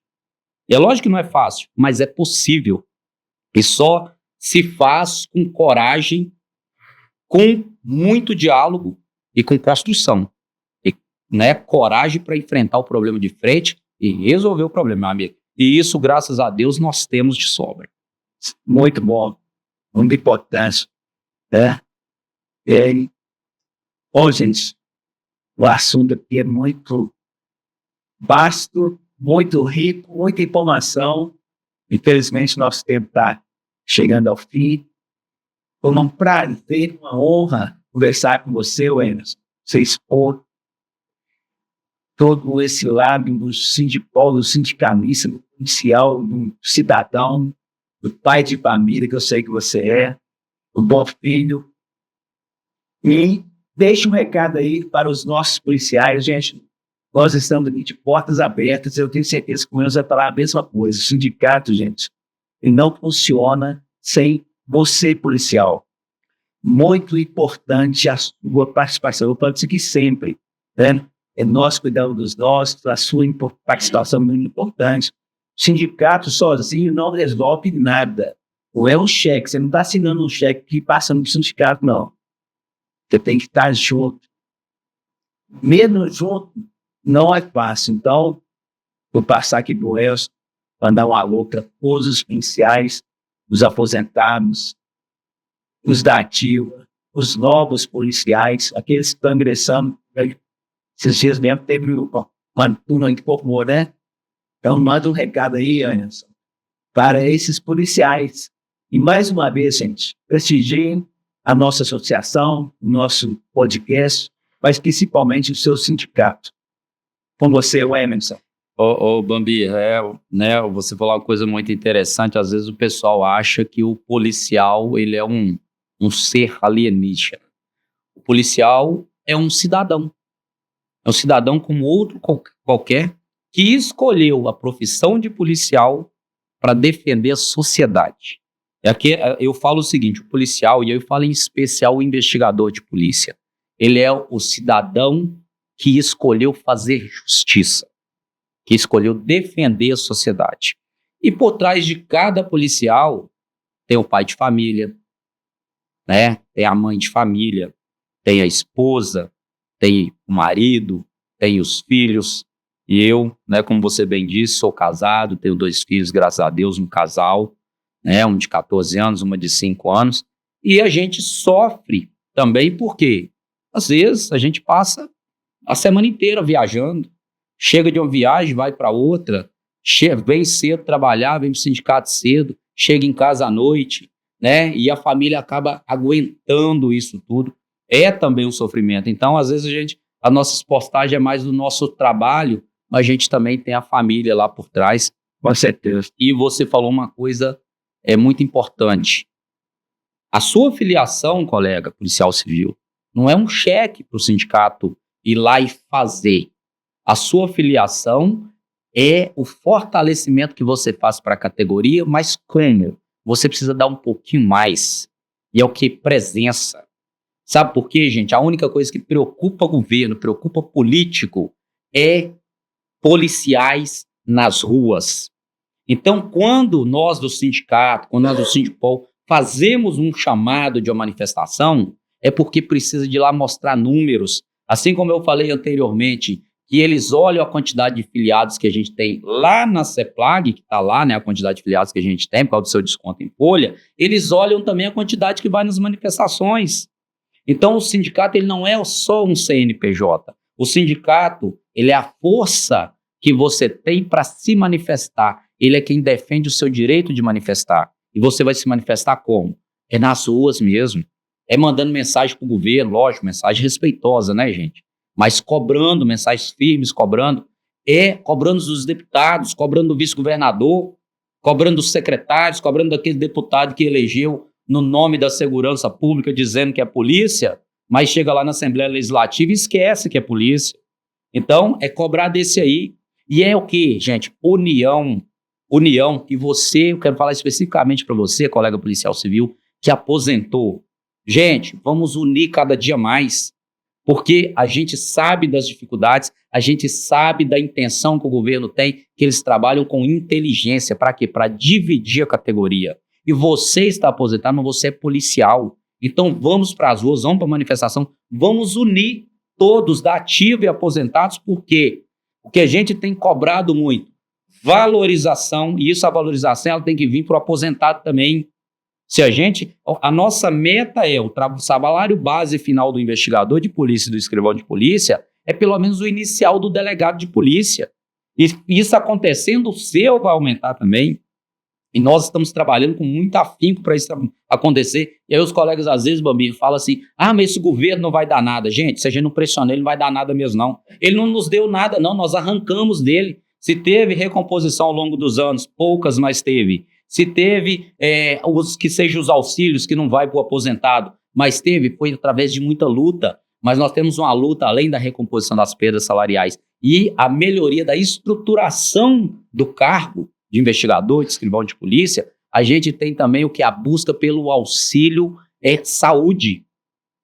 É lógico que não é fácil, mas é possível. E só se faz com coragem, com muito diálogo e com construção. E, né, coragem para enfrentar o problema de frente e resolver o problema, meu amigo. E isso, graças a Deus, nós temos de sobra. Muito bom. Muita importância. Bom, gente, o assunto aqui é muito vasto, muito rico, muita informação. Infelizmente, nosso tempo está chegando ao fim. Foi um prazer, uma honra conversar com você, Emerson. Você expor todo esse lado do Sindipol, do sindicalista, do policial, do cidadão, do pai de família, que eu sei que você é, do bom filho. E Deixe um recado aí para os nossos policiais, gente. Nós estamos aqui de portas abertas. Eu tenho certeza que o Wilson vai falar a mesma coisa. O sindicato, gente, ele não funciona sem você, policial. Muito importante a sua participação. Eu falo isso aqui sempre, né? É nós cuidamos dos nossos, a sua participação é muito importante. O sindicato sozinho não resolve nada. Ou é um cheque, você não está assinando um cheque que passa no sindicato, não. Você tem que estar junto. Menos junto não é fácil. Então, vou passar aqui para o Elcio, mandar um alô para todos os policiais, os aposentados, os da ativa, os novos policiais, aqueles que estão ingressando. Esses dias mesmo teve uma turma que formou, né? Então, manda um recado aí, Anderson, para esses policiais. E mais uma vez, gente, prestigiem a nossa associação, o nosso podcast, mas principalmente o seu sindicato. Com você, Emerson. Ô, Bambi, né, você falou uma coisa muito interessante. Às vezes o pessoal acha que o policial ele é um ser alienígena. O policial é um cidadão. É um cidadão como outro qualquer que escolheu a profissão de policial para defender a sociedade. Aqui eu falo o seguinte, o policial, e eu falo em especial o investigador de polícia, ele é o cidadão que escolheu fazer justiça, que escolheu defender a sociedade. E por trás de cada policial tem o pai de família, né? Tem a mãe de família, tem a esposa, tem o marido, tem os filhos. E eu, né, como você bem disse, sou casado, tenho 2 filhos, graças a Deus, um casal, né, um de 14 anos, uma de 5 anos. E a gente sofre também porque, às vezes, a gente passa a semana inteira viajando, chega de uma viagem, vai para outra, vem cedo trabalhar, vem para o sindicato cedo, chega em casa à noite, né? E a família acaba aguentando isso tudo. É também um sofrimento. Então, às vezes, a nossa postagem é mais do nosso trabalho, mas a gente também tem a família lá por trás. Com certeza. E você falou uma coisa muito importante. A sua filiação, colega policial civil, não é um cheque para o sindicato ir lá e fazer. A sua filiação é o fortalecimento que você faz para a categoria, mas como? Você precisa dar um pouquinho mais. E é o que? Presença. Sabe por quê, gente? A única coisa que preocupa o governo, preocupa o político, é policiais nas ruas. Então, quando nós do sindicato, quando nós do Sindipol fazemos um chamado de uma manifestação, é porque precisa de ir lá mostrar números. Assim como eu falei anteriormente, que eles olham a quantidade de filiados que a gente tem lá na CEPLAG, que está lá, né, a quantidade de filiados que a gente tem, por causa do seu desconto em folha, eles olham também a quantidade que vai nas manifestações. Então, o sindicato ele não é só um CNPJ. O sindicato ele é a força que você tem para se manifestar. Ele é quem defende o seu direito de manifestar. E você vai se manifestar como? É nas ruas mesmo. É mandando mensagem para o governo, lógico, mensagem respeitosa, né, gente? Mas cobrando, mensagens firmes, cobrando dos deputados, cobrando do vice-governador, cobrando dos secretários, cobrando daquele deputado que elegeu no nome da segurança pública, dizendo que é polícia, mas chega lá na Assembleia Legislativa e esquece que é polícia. Então, é cobrar desse aí. E é o quê, gente? União. E você, eu quero falar especificamente para você, colega policial civil, que aposentou. Gente, vamos unir cada dia mais, porque a gente sabe das dificuldades, a gente sabe da intenção que o governo tem, que eles trabalham com inteligência. Para quê? Para dividir a categoria. E você está aposentado, mas você é policial. Então vamos para as ruas, vamos para a manifestação, vamos unir todos da ativa e aposentados, porque o que a gente tem cobrado muito, valorização, e a valorização ela tem que vir para o aposentado também. A nossa meta é o salário base final do investigador de polícia e do escrivão de polícia é pelo menos o inicial do delegado de polícia. E isso acontecendo, o seu vai aumentar também. E nós estamos trabalhando com muito afinco para isso acontecer. E aí os colegas às vezes, Bambi, falam assim, mas esse governo não vai dar nada. Gente, se a gente não pressionar, ele não vai dar nada mesmo, não. Ele não nos deu nada, não, nós arrancamos dele. Se teve recomposição ao longo dos anos, poucas, mas teve. Se teve os auxílios que não vai para o aposentado, mas foi através de muita luta. mas nós temos uma luta além da recomposição das perdas salariais e a melhoria da estruturação do cargo de investigador, de escrivão de polícia. A gente tem também o que é a busca pelo auxílio saúde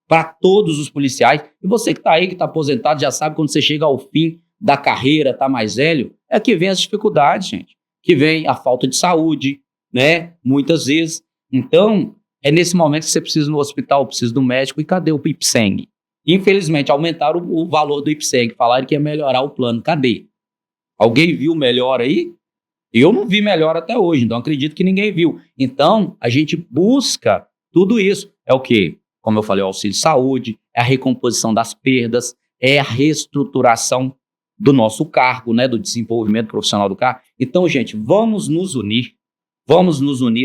para todos os policiais. E você que está aí, que está aposentado, já sabe, quando você chega ao fim da carreira, está mais velho, é que vem as dificuldades, gente. Que vem a falta de saúde, né? Muitas vezes. Então, é nesse momento que você precisa ir no hospital, precisa do médico. E cadê o IPSENG? Infelizmente, aumentaram o valor do IPSENG. Falaram que ia melhorar o plano. Cadê? Alguém viu melhor aí? Eu não vi melhor até hoje, então acredito que ninguém viu. Então, a gente busca tudo isso. É o quê? Como eu falei, o auxílio saúde, é a recomposição das perdas, é a reestruturação do nosso cargo, né, do desenvolvimento profissional do cargo. Então, gente, vamos nos unir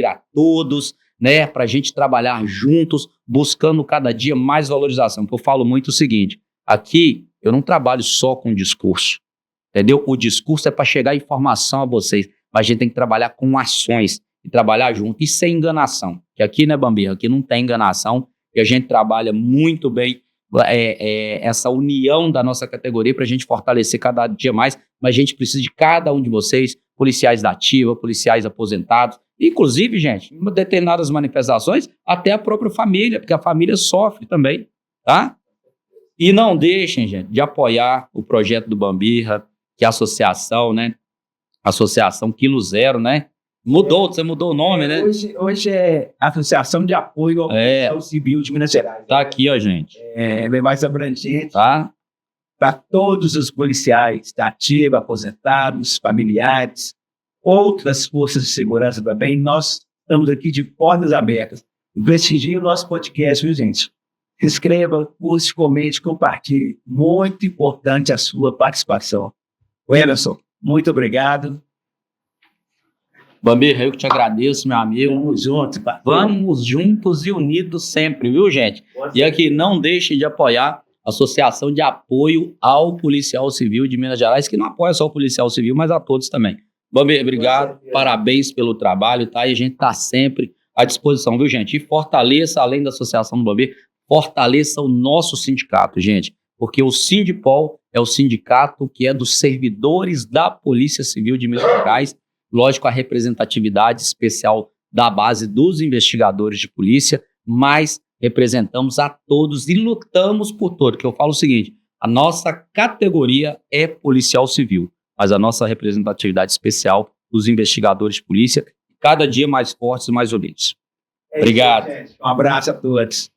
a todos, né, para a gente trabalhar juntos, buscando cada dia mais valorização. Porque eu falo muito o seguinte, aqui eu não trabalho só com discurso, entendeu? O discurso é para chegar informação a vocês, mas a gente tem que trabalhar com ações e trabalhar junto e sem enganação. Que aqui, né, Bambinha, aqui não tem enganação e a gente trabalha muito bem essa união da nossa categoria para a gente fortalecer cada dia mais, mas a gente precisa de cada um de vocês, policiais da ativa, policiais aposentados, inclusive, gente, em determinadas manifestações, até a própria família, porque a família sofre também, tá? E não deixem, gente, de apoiar o projeto do Bambirra, que é a associação, né? Associação Quilo Zero, né? Você mudou o nome, né? Hoje é Associação de Apoio ao Policial Civil de Minas Gerais. Tá aqui, ó, gente. É mais abrangente. Tá? Para todos os policiais da ativa, aposentados, familiares, outras forças de segurança também. Nós estamos aqui de portas abertas. Prestigiem o nosso podcast, viu, gente? Se inscreva, curte, comente, compartilhe. Muito importante a sua participação. Emerson, muito obrigado. Bambirra, eu que te agradeço, meu amigo. Vamos juntos, Vamos juntos e unidos sempre, viu, gente? E aqui, não deixem de apoiar a Associação de Apoio ao Policial Civil de Minas Gerais, que não apoia só o policial civil, mas a todos também. Bambirra, obrigado, parabéns pelo trabalho, tá? E a gente tá sempre à disposição, viu, gente? E fortaleça, além da Associação do Bambirra, fortaleça o nosso sindicato, gente. Porque o Sindipol é o sindicato que é dos servidores da Polícia Civil de Minas Gerais, lógico, a representatividade especial da base dos investigadores de polícia, mas representamos a todos e lutamos por todos. Que eu falo o seguinte, a nossa categoria é policial civil, mas a nossa representatividade especial dos investigadores de polícia, cada dia mais fortes e mais unidos. Obrigado. Um abraço a todos.